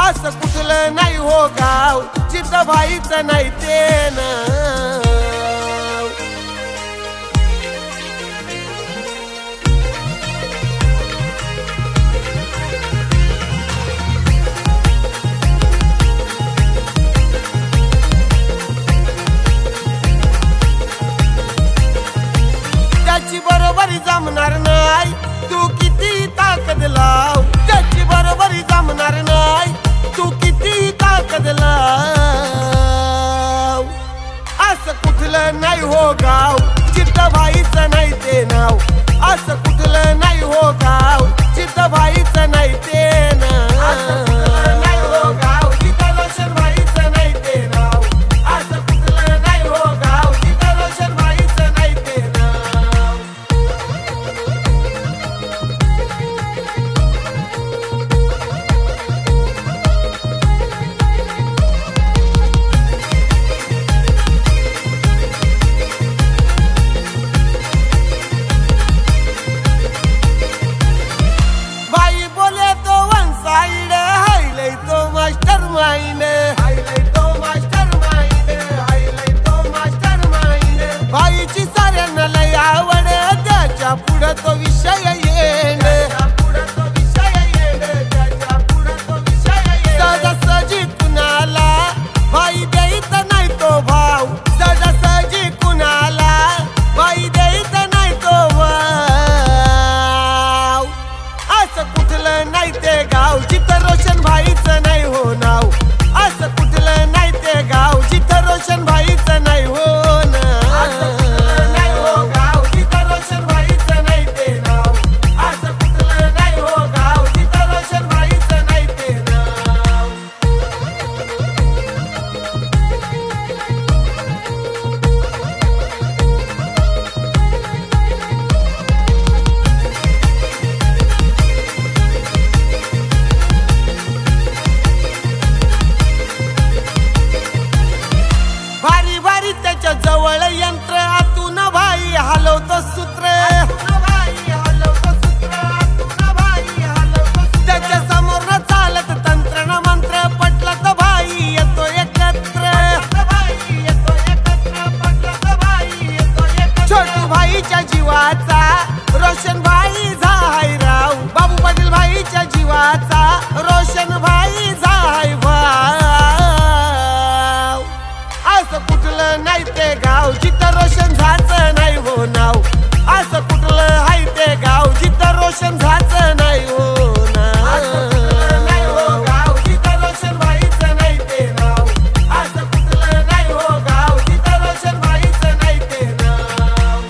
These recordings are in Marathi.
असं कुठलं नाही हो गाव जिथं भाईचं नाही ते नाव। त्याची बरोबरी जमणार नाही तू किती ताकद लाव, त्याची बरोबरी जमणार नाही तू किती ताकद लाव। असं कुठलं नाही हो गाव जिथं भाईचं नाही ते नाव, असं कुठलं नाही हो गाव जिथं भाईचं नाही ते नाव। असं कुठलं नाही हो गाव जिथं रोशन भाईचं नाही ते नाव, असं कुठलं नाही हो गाव जिथं रोशन भाईचं नाही ते नाव। भाईची साऱ्यांना लय आवड त्याच्या पुढं तो विषय येण, सहजासहजी कुणाला भाई देत नाही तो भाव, सहजासहजी कुणाला भाई देत नाही तो भाव। असं कुठलं नाही ते गाव जिथं रोशन भाईचं नाही हो नाव, असं कुठलं नाही ते गाव जिथं रोशन भाईचं नाही हो नाव। असं कुठलं नाही हो गाव जिथं रोशन भाईचं नाही ते नाव, असं कुठलं नाही हो गाव जिथं रोशन भाईचं नाही ते नाव। भारी भारी त्याच्या जवळ यंत्र आतून भाई हलवतो सूत्र, त्याच्या समोर न चालत तंत्र न मंत्र पटला तर भाई येतो एकत्र। छोटू भाईच्या जीवाचा रोशन भाई झाय राव, बाबू पाटील भाईच्या जीवाचा रोशन भाई झाय भाव। असं कुठलं नाही ते गाव जिथं रोशन झाचं नाही हो नाव, असं कुठलं हाय ते गाव जिथं रोशन झाचं नाही हो नाव। असं कुठलं नाही हो गाव जिथं रोशन भाईचं नाही ते नाव, असं कुठलं नाही हो गाव जिथं रोशन भाईचं नाही ते नाव।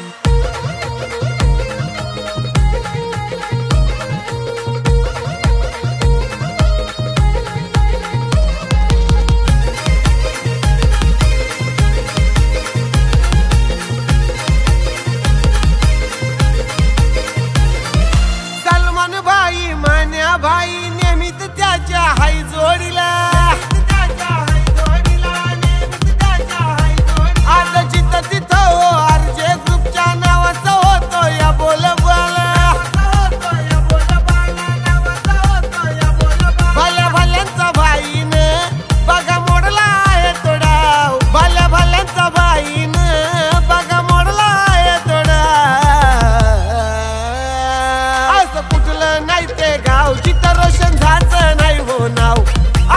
सलमान भाई मान्या भाई नेहमीच त्याच्या हाय जोडीला, आता जिथं तिथं हो आरजे ग्रुपच्या नावाचं होतो या बोलबाला। भल्या भल्यांचा भाईनं बघा मोडला आहे तो डाव, भल्या भल्यांचा भाईनं बघा मोडला आहे तो डाव। असं कुठलं नाही ते गाव जिथं रोशन झाचं नाही हो नाव,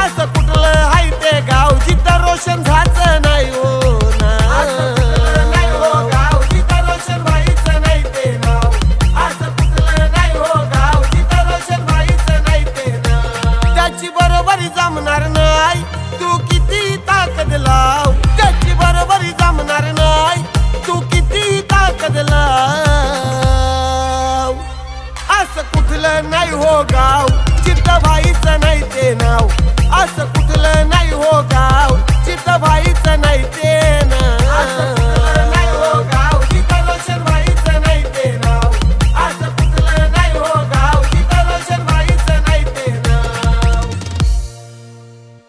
असं कुठलं हाय ते गाव जिथं रोशन झाचं नाही हो नाव। असं कुठलं नाही हो गाव जिथं रोशन भाईचं नाही ते नाव, असं कुठलं नाही हो गाव जिथं रोशन भाईचं नाही ते नाव। त्याची बरोबरी जमणार नाही तू किती ताकद लाव, त्याची बरोबरी जमणार नाही तू किती ताकद लाव। असं कुठलं नाही हो गाव जिथं भाईचं नाही ते नाव, असं कुठलं नाही हो गाव जिथं भाई